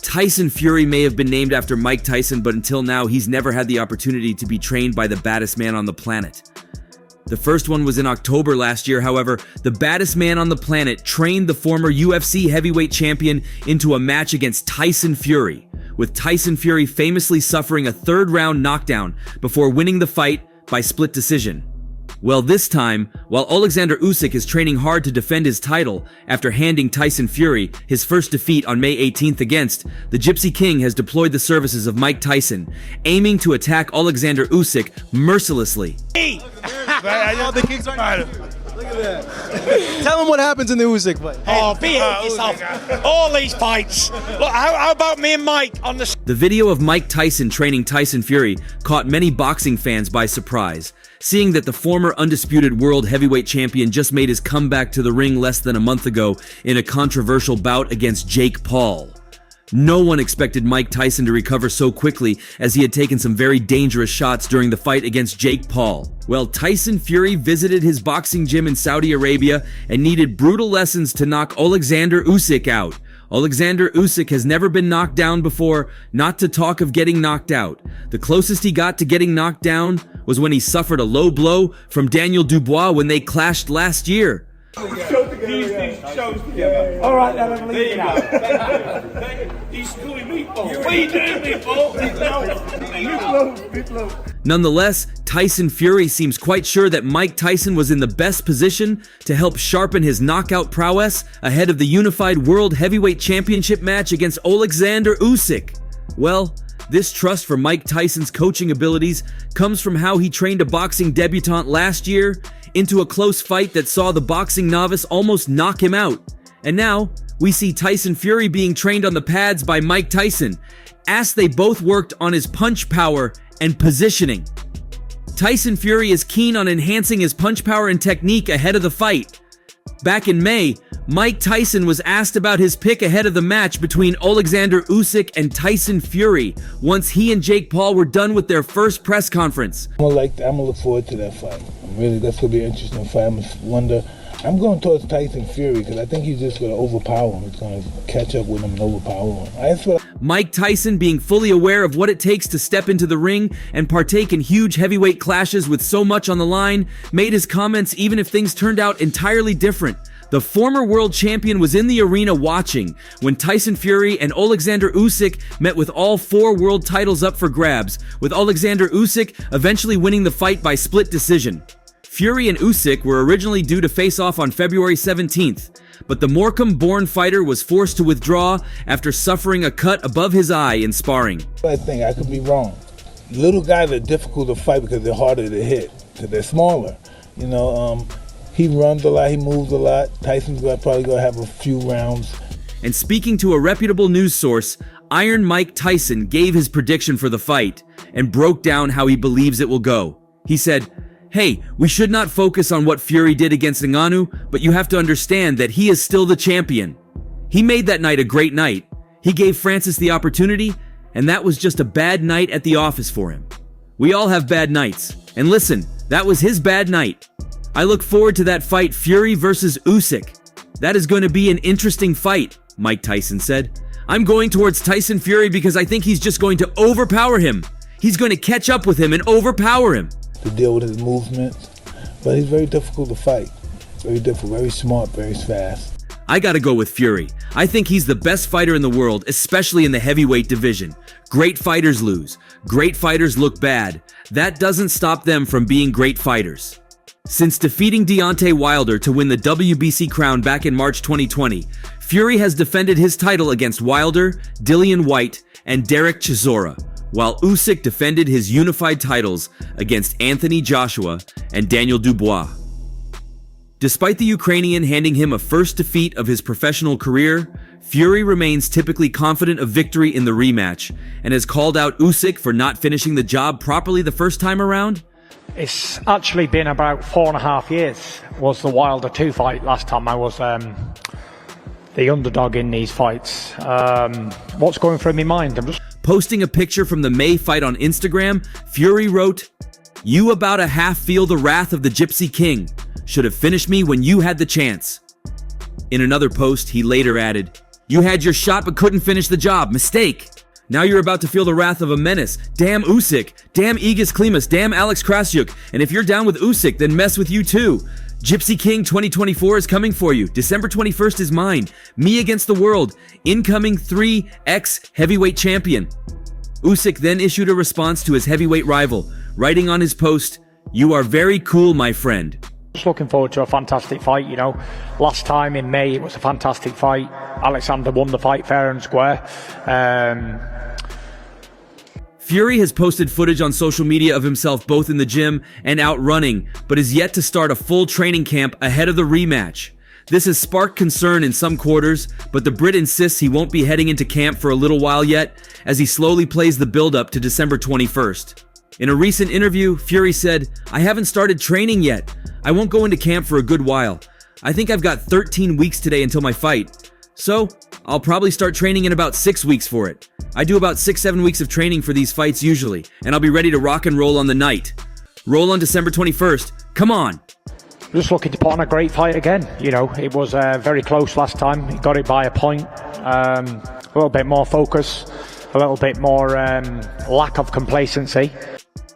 Tyson Fury may have been named after Mike Tyson, but until now, he's never had the opportunity to be trained by the baddest man on the planet. The first one was in October last year. However, the baddest man on the planet trained the former UFC heavyweight champion into a match against Tyson Fury, with Tyson Fury famously suffering a third-round knockdown before winning the fight by split decision. Well, this time, while Oleksandr Usyk is training hard to defend his title after handing Tyson Fury his first defeat on May 18th against, the Gypsy King has deployed the services of Mike Tyson, aiming to attack Oleksandr Usyk mercilessly. Hey! The King's fighter. Look at that. Tell him what happens in the Usyk fight. Oh, be it yourself. All these fights. Look, how about me and Mike on the... The video of Mike Tyson training Tyson Fury caught many boxing fans by surprise, seeing that the former undisputed world heavyweight champion just made his comeback to the ring less than a month ago in a controversial bout against Jake Paul. No one expected Mike Tyson to recover so quickly, as he had taken some very dangerous shots during the fight against Jake Paul. Well, Tyson Fury visited his boxing gym in Saudi Arabia and needed brutal lessons to knock Oleksandr Usyk out. Oleksandr Usyk has never been knocked down before, not to talk of getting knocked out. The closest he got to getting knocked down was when he suffered a low blow from Daniel Dubois when they clashed last year. All right, now let me leave it out. He's schooling me, Paul. What are you doing, me, Paul? Nonetheless, Tyson Fury seems quite sure that Mike Tyson was in the best position to help sharpen his knockout prowess ahead of the unified World Heavyweight Championship match against Oleksandr Usyk. Well, this trust for Mike Tyson's coaching abilities comes from how he trained a boxing debutante last year into a close fight that saw the boxing novice almost knock him out. And now, we see Tyson Fury being trained on the pads by Mike Tyson, as they both worked on his punch power and positioning. Tyson Fury is keen on enhancing his punch power and technique ahead of the fight. Back in May, Mike Tyson was asked about his pick ahead of the match between Oleksandr Usyk and Tyson Fury once he and Jake Paul were done with their first press conference. I'm gonna look forward to that fight. That's gonna be an interesting fight. I'm going towards Tyson Fury because I think he's just gonna overpower him. He's gonna catch up with him and overpower him. Mike Tyson, being fully aware of what it takes to step into the ring and partake in huge heavyweight clashes with so much on the line, made his comments even if things turned out entirely different. The former world champion was in the arena watching when Tyson Fury and Oleksandr Usyk met with all 4 world titles up for grabs, with Oleksandr Usyk eventually winning the fight by split decision. Fury and Usyk were originally due to face off on February 17th, but the Morecambe-born fighter was forced to withdraw after suffering a cut above his eye in sparring. I think I could be wrong. Little guys are difficult to fight because they're harder to hit, because they're smaller. He runs a lot, he moves a lot. Tyson's probably going to have a few rounds. And speaking to a reputable news source, Iron Mike Tyson gave his prediction for the fight and broke down how he believes it will go. He said, "Hey, we should not focus on what Fury did against Ngannou, but you have to understand that he is still the champion. He made that night a great night. He gave Francis the opportunity, and that was just a bad night at the office for him. We all have bad nights. And listen, that was his bad night. I look forward to that fight, Fury versus Usyk. That is going to be an interesting fight," Mike Tyson said. "I'm going towards Tyson Fury because I think he's just going to overpower him. He's going to catch up with him and overpower him." To deal with his movements, but he's very difficult to fight. Very difficult, very smart, very fast. I gotta go with Fury. I think he's the best fighter in the world, especially in the heavyweight division. Great fighters lose. Great fighters look bad. That doesn't stop them from being great fighters. Since defeating Deontay Wilder to win the WBC crown back in March 2020, Fury has defended his title against Wilder, Dillian Whyte, and Derek Chisora, while Usyk defended his unified titles against Anthony Joshua and Daniel Dubois. Despite the Ukrainian handing him a first defeat of his professional career, Fury remains typically confident of victory in the rematch and has called out Usyk for not finishing the job properly the first time around. It's actually been about 4.5 years was the Wilder 2 fight. Last time I was the underdog in these fights. What's going through my mind? Posting a picture from the May fight on Instagram, Fury wrote, You about a half feel the wrath of the Gypsy King. Should have finished me when you had the chance. In another post, he later added, you had your shot but couldn't finish the job. Mistake. Now you're about to feel the wrath of a menace. Damn Usyk. Damn Igis Klimas. Damn Alex Krassyuk. And if you're down with Usyk, then mess with you too. Gypsy King 2024 is coming for you. December 21st is mine. Me against the world. Incoming 3x heavyweight champion. Usyk then issued a response to his heavyweight rival, writing on his post, you are very cool, my friend. Just looking forward to a fantastic fight, you know. Last time in May, it was a fantastic fight. Alexander won the fight fair and square. Fury has posted footage on social media of himself both in the gym and out running, but is yet to start a full training camp ahead of the rematch. This has sparked concern in some quarters, but the Brit insists he won't be heading into camp for a little while yet, as he slowly plays the build-up to December 21st. In a recent interview, Fury said, I haven't started training yet. I won't go into camp for a good while. I think I've got 13 weeks today until my fight. So, I'll probably start training in about 6 weeks for it. I do about 6-7 weeks of training for these fights usually, and I'll be ready to rock and roll on the night. Roll on December 21st. Come on! Just looking to put on a great fight again. You know, it was very close last time. He got it by a point. A little bit more focus, a little bit more lack of complacency.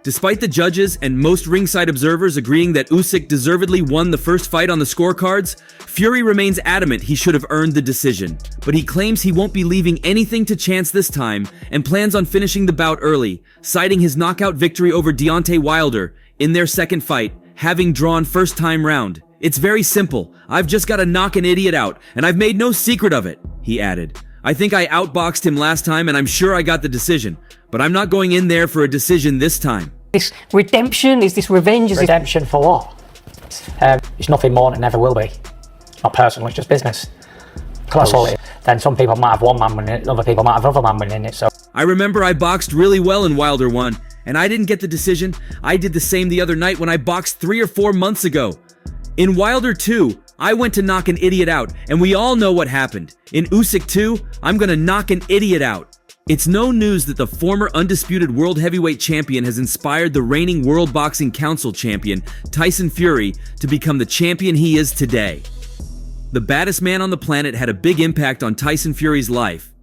Despite the judges and most ringside observers agreeing that Usyk deservedly won the first fight on the scorecards, Fury remains adamant he should have earned the decision. But he claims he won't be leaving anything to chance this time and plans on finishing the bout early, citing his knockout victory over Deontay Wilder in their second fight, having drawn first time round. It's very simple. I've just got to knock an idiot out, and I've made no secret of it, he added. I think I outboxed him last time and I'm sure I got the decision, but I'm not going in there for a decision this time. This redemption, is this revenge? Is Redemption for what? It's nothing more and it never will be. Not personal, it's just business. That's all it is. Then some people might have one man winning it, other people might have other man winning it, so. I remember I boxed really well in Wilder 1, and I didn't get the decision. I did the same the other night when I boxed 3 or 4 months ago. In Wilder 2, I went to knock an idiot out, and we all know what happened. In Usyk 2, I'm gonna knock an idiot out. It's no news that the former undisputed world heavyweight champion has inspired the reigning World Boxing Council champion, Tyson Fury, to become the champion he is today. The baddest man on the planet had a big impact on Tyson Fury's life,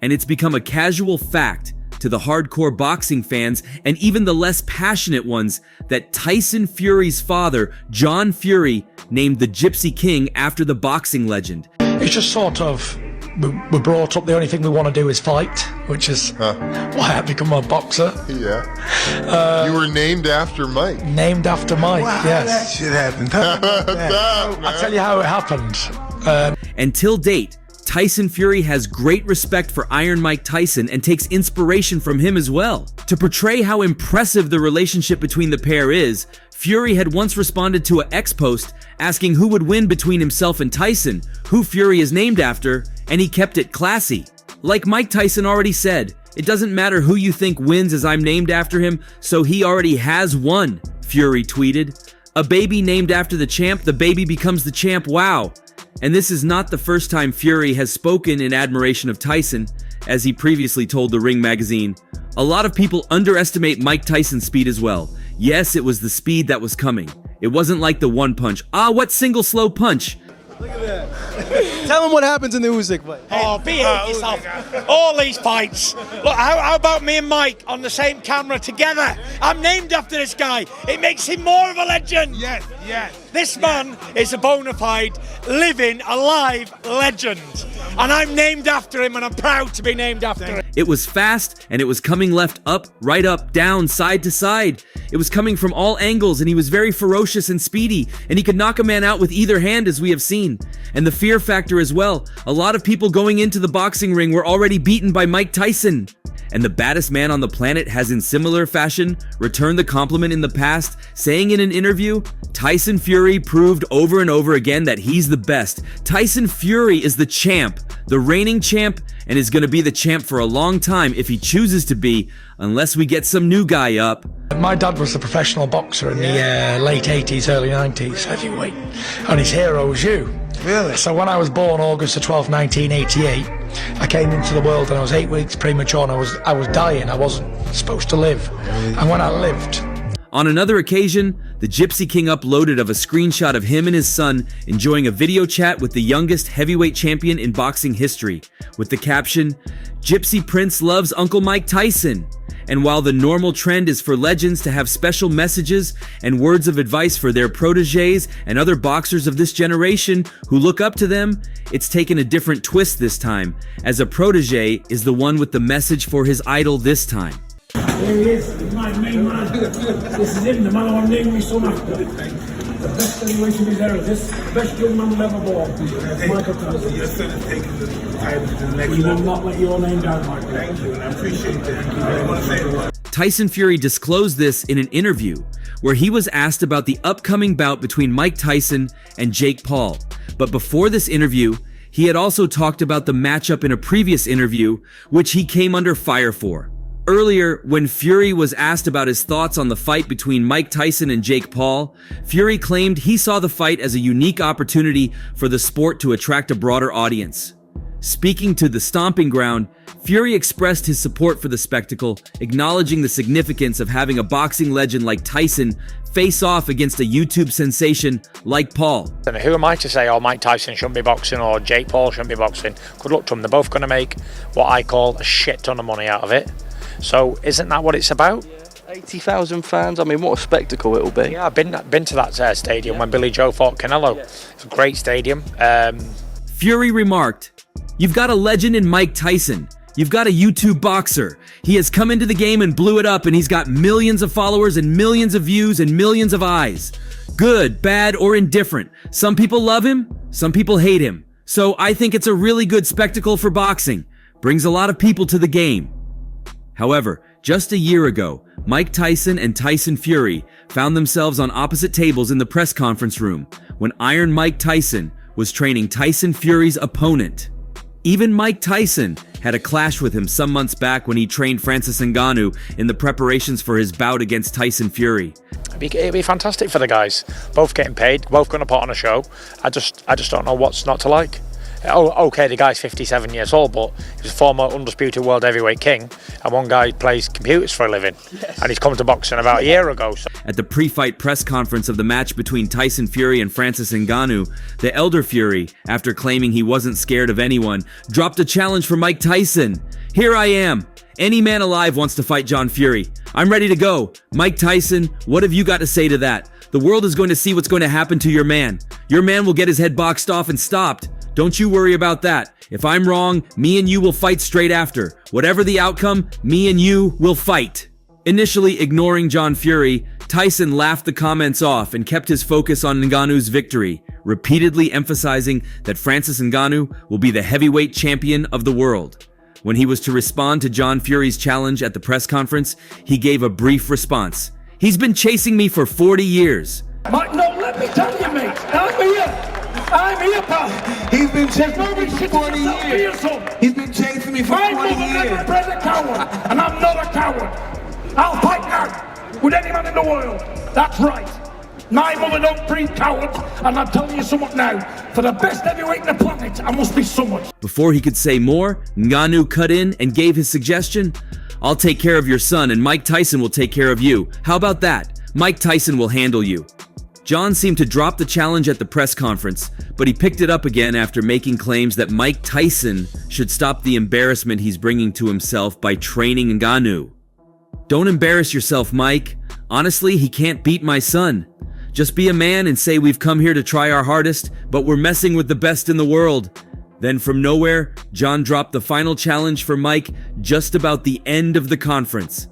and it's become a casual fact to the hardcore boxing fans and even the less passionate ones that Tyson Fury's father, John Fury, named the Gypsy King after the boxing legend. It's just sort of, we're brought up, the only thing we want to do is fight, which is why I become a boxer. Yeah. You were named after Mike. Named after Mike, Wow, yes. that shit happened. I'll tell you how it happened. Until date, Tyson Fury has great respect for Iron Mike Tyson and takes inspiration from him as well. To portray how impressive the relationship between the pair is, Fury had once responded to an X post asking who would win between himself and Tyson, who Fury is named after, and he kept it classy. Like Mike Tyson already said, it doesn't matter who you think wins as I'm named after him, so he already has won, Fury tweeted. A baby named after the champ, the baby becomes the champ, wow. And this is not the first time Fury has spoken in admiration of Tyson, as he previously told The Ring magazine. A lot of people underestimate Mike Tyson's speed as well. Yes, it was the speed that was coming. It wasn't like the one punch. Ah, what single slow punch? Look at that. Tell him what happens in the Usyk fight. Oh, be it yourself. All these fights. Look, how about me and Mike on the same camera together? I'm named after this guy. It makes him more of a legend. Yes, yes. This man is a bona fide, living, alive legend. And I'm named after him, and I'm proud to be named after him. It was fast, and it was coming left, up, right up, down, side to side. It was coming from all angles, and he was very ferocious and speedy, and he could knock a man out with either hand, as we have seen. And the fear factor as well. A lot of people going into the boxing ring were already beaten by Mike Tyson. And the baddest man on the planet has in similar fashion returned the compliment in the past, saying in an interview, Tyson Fury proved over and over again that he's the best. Tyson Fury is the champ, the reigning champ, and is going to be the champ for a long time if he chooses to be, unless we get some new guy up. My dad was a professional boxer in the late 80s, early 90s, heavyweight, and his hero was you. Really? So when I was born August the 12th, 1988, I came into the world and I was 8 weeks premature and I was dying. I wasn't supposed to live. And when I lived... On another occasion, the Gypsy King uploaded of a screenshot of him and his son enjoying a video chat with the youngest heavyweight champion in boxing history, with the caption, "Gypsy Prince loves Uncle Mike Tyson." And while the normal trend is for legends to have special messages and words of advice for their proteges and other boxers of this generation who look up to them, it's taken a different twist this time, as a protege is the one with the message for his idol this time. There he is, my main man. This is him, the man I'm naming my son after. The best heavyweight in his era. This the best young man ever born. Michael Tyson. Your son is taking the title to the next We will level. not let your name down, Michael. Thank you, and I appreciate that. I want to say Tyson Fury disclosed this in an interview where he was asked about the upcoming bout between Mike Tyson and Jake Paul. But before this interview, he had also talked about the matchup in a previous interview, which he came under fire for. Earlier, when Fury was asked about his thoughts on the fight between Mike Tyson and Jake Paul, Fury claimed he saw the fight as a unique opportunity for the sport to attract a broader audience. Speaking to The Stomping Ground, Fury expressed his support for the spectacle, acknowledging the significance of having a boxing legend like Tyson face off against a YouTube sensation like Paul. And who am I to say, oh, Mike Tyson shouldn't be boxing or Jake Paul shouldn't be boxing? Good luck to them. They're both going to make what I call a shit ton of money out of it. So isn't that what it's about? 80,000 fans, I mean, what a spectacle it'll be. Yeah, I've been to that stadium when Billy Joe fought Canelo. It's a great stadium. Fury remarked, "You've got a legend in Mike Tyson. You've got a YouTube boxer. He has come into the game and blew it up, and he's got millions of followers and millions of views and millions of eyes. Good, bad, or indifferent. Some people love him, some people hate him. So I think it's a really good spectacle for boxing. Brings a lot of people to the game." However, just a year ago, Mike Tyson and Tyson Fury found themselves on opposite tables in the press conference room when Iron Mike Tyson was training Tyson Fury's opponent. Even Mike Tyson had a clash with him some months back when he trained Francis Ngannou in the preparations for his bout against Tyson Fury. It'd be fantastic for the guys. Both getting paid, both going to put on a show. I just don't know what's not to like. Oh, okay, the guy's 57 years old, but he was a former undisputed world heavyweight king, and one guy plays computers for a living, and he's come to boxing about a year ago. So. At the pre-fight press conference of the match between Tyson Fury and Francis Ngannou, the elder Fury, after claiming he wasn't scared of anyone, dropped a challenge for Mike Tyson. "Here I am. Any man alive wants to fight John Fury. I'm ready to go. Mike Tyson, what have you got to say to that? The world is going to see what's going to happen to your man. Your man will get his head boxed off and stopped. Don't you worry about that. If I'm wrong, me and you will fight straight after. Whatever the outcome, me and you will fight." Initially ignoring John Fury, Tyson laughed the comments off and kept his focus on Ngannou's victory, repeatedly emphasizing that Francis Ngannou will be the heavyweight champion of the world. When he was to respond to John Fury's challenge at the press conference, he gave a brief response. "He's been chasing me for 40 years. Mike, no, let me tell you, mate. I'm here, pal. he's been chasing me for 40 years. He's been chasing me for 40 My mother never years. bred a coward, and I'm not a coward. I'll fight now with any man in the world. That's right. My mother don't breed cowards, and I'm telling you somewhat now. For the best heavyweight in the planet, I must be someone." Before he could say more, Ngannou cut in and gave his suggestion. "I'll take care of your son and Mike Tyson will take care of you. How about that? Mike Tyson will handle you." John seemed to drop the challenge at the press conference, but he picked it up again after making claims that Mike Tyson should stop the embarrassment he's bringing to himself by training Ngannou. "Don't embarrass yourself, Mike. Honestly, he can't beat my son. Just be a man and say we've come here to try our hardest, but we're messing with the best in the world." Then from nowhere, John dropped the final challenge for Mike just about the end of the conference.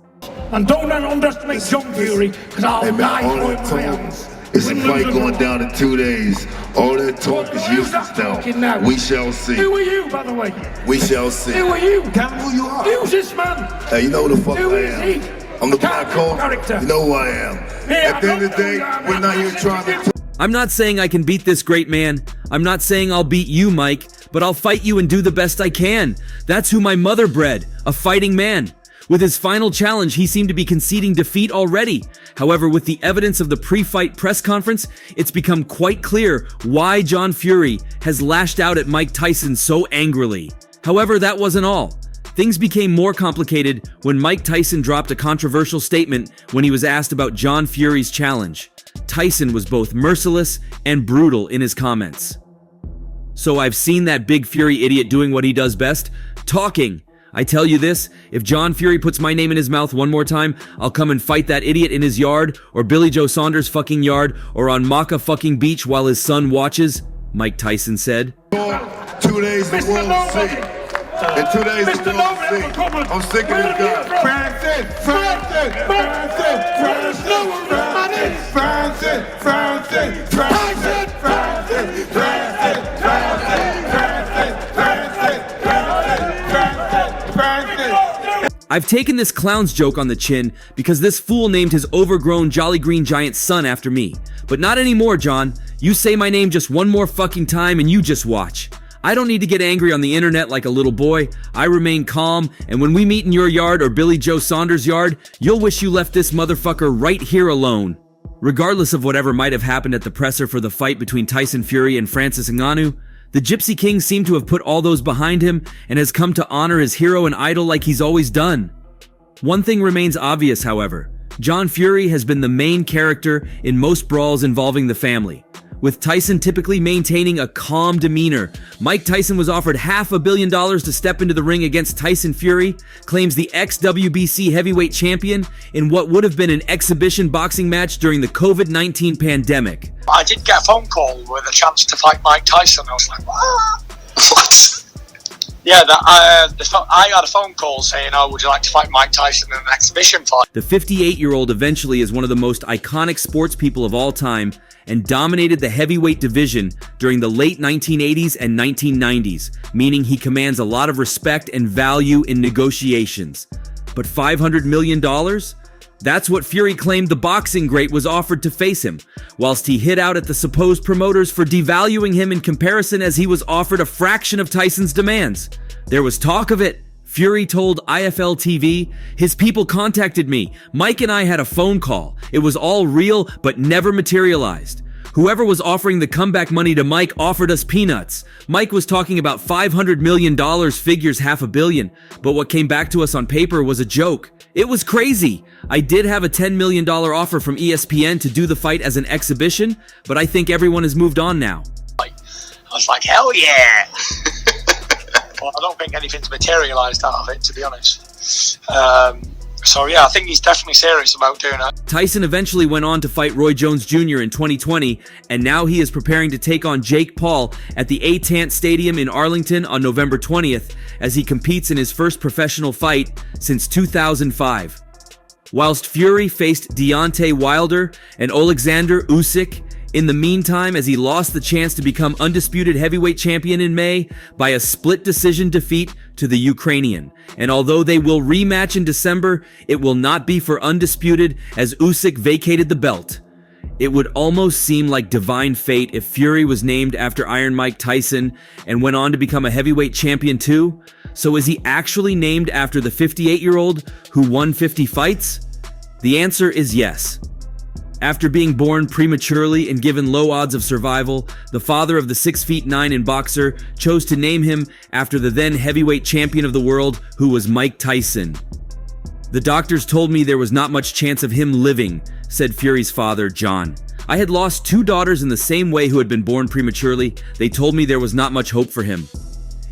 And don't underestimate John Fury, because I'll die for it with my hands. It's a fight going down in 2 days. All that talk is useless now. We shall see. Who are you, by the way? We shall see. Who are you? Tell me who you are. Who's this man? Hey, you know who the fuck Who I is am. he? I'm the Black Hole. Character. You know who I am. Yeah, At the end of the day, we're not here trying to... I'm not saying I can beat this great man. I'm not saying I'll beat you, Mike, but I'll fight you and do the best I can. That's who my mother bred, a fighting man. With his final challenge, he seemed to be conceding defeat already. However, with the evidence of the pre-fight press conference, it's become quite clear why John Fury has lashed out at Mike Tyson so angrily. However, that wasn't all. Things became more complicated when Mike Tyson dropped a controversial statement when he was asked about John Fury's challenge. Tyson was both merciless and brutal in his comments. So I've seen that big Fury idiot doing what he does best, talking. I tell you this, if John Fury puts my name in his mouth one more time, I'll come and fight that idiot in his yard, or Billy Joe Saunders' fucking yard, or on Maka fucking beach while his son watches, Mike Tyson said. 2 days the world see. In 2 days the world see. I'm sick of this guy. I've taken this clown's joke on the chin because this fool named his overgrown Jolly Green Giant son after me. But not anymore, John. You say my name just one more fucking time and you just watch. I don't need to get angry on the internet like a little boy. I remain calm, and when we meet in your yard or Billy Joe Saunders' yard, you'll wish you left this motherfucker right here alone. Regardless of whatever might have happened at the presser for the fight between Tyson Fury and Francis Ngannou, the Gypsy King seemed to have put all those behind him and has come to honor his hero and idol like he's always done. One thing remains obvious, however. John Fury has been the main character in most brawls involving the family, with Tyson typically maintaining a calm demeanor. Mike Tyson was offered $500 million to step into the ring against Tyson Fury, claims the ex-WBC heavyweight champion, in what would have been an exhibition boxing match during the COVID-19 pandemic. I did get a phone call with a chance to fight Mike Tyson. I was like, what? Yeah, I got a phone call saying, oh, would you like to fight Mike Tyson in an exhibition fight? The 58-year-old eventually is one of the most iconic sports people of all time and dominated the heavyweight division during the late 1980s and 1990s, meaning he commands a lot of respect and value in negotiations. But $500 million? That's what Fury claimed the boxing great was offered to face him, whilst he hit out at the supposed promoters for devaluing him in comparison as he was offered a fraction of Tyson's demands. There was talk of it. Fury told IFL TV, his people contacted me. Mike and I had a phone call. It was all real, but never materialized. Whoever was offering the comeback money to Mike offered us peanuts. Mike was talking about $500 million, figures $500 million, but what came back to us on paper was a joke. It was crazy. I did have a $10 million offer from ESPN to do the fight as an exhibition, but I think everyone has moved on now. I was like, hell yeah! Well, I don't think anything's materialised out of it, to be honest. So yeah, I think he's definitely serious about doing it. Tyson eventually went on to fight Roy Jones Jr. in 2020, and now he is preparing to take on Jake Paul at the Atant Stadium in Arlington on November 20th as he competes in his first professional fight since 2005. Whilst Fury faced Deontay Wilder and Oleksandr Usyk in the meantime, as he lost the chance to become undisputed heavyweight champion in May by a split decision defeat to the Ukrainian. And although they will rematch in December, it will not be for undisputed as Usyk vacated the belt. It would almost seem like divine fate if Fury was named after Iron Mike Tyson and went on to become a heavyweight champion too. So is he actually named after the 58-year-old who won 50 fights? The answer is yes. After being born prematurely and given low odds of survival, the father of the 6'9" and boxer chose to name him after the then heavyweight champion of the world, who was Mike Tyson. The doctors told me there was not much chance of him living, said Fury's father, John. I had lost 2 daughters in the same way who had been born prematurely. They told me there was not much hope for him.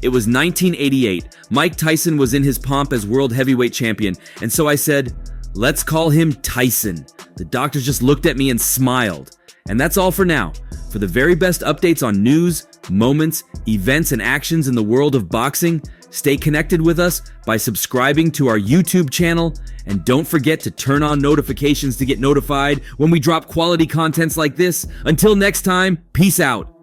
It was 1988. Mike Tyson was in his pomp as world heavyweight champion, and so I said, let's call him Tyson. The doctors just looked at me and smiled. And that's all for now. For the very best updates on news, moments, events, and actions in the world of boxing, stay connected with us by subscribing to our YouTube channel, and don't forget to turn on notifications to get notified when we drop quality contents like this. Until next time, peace out.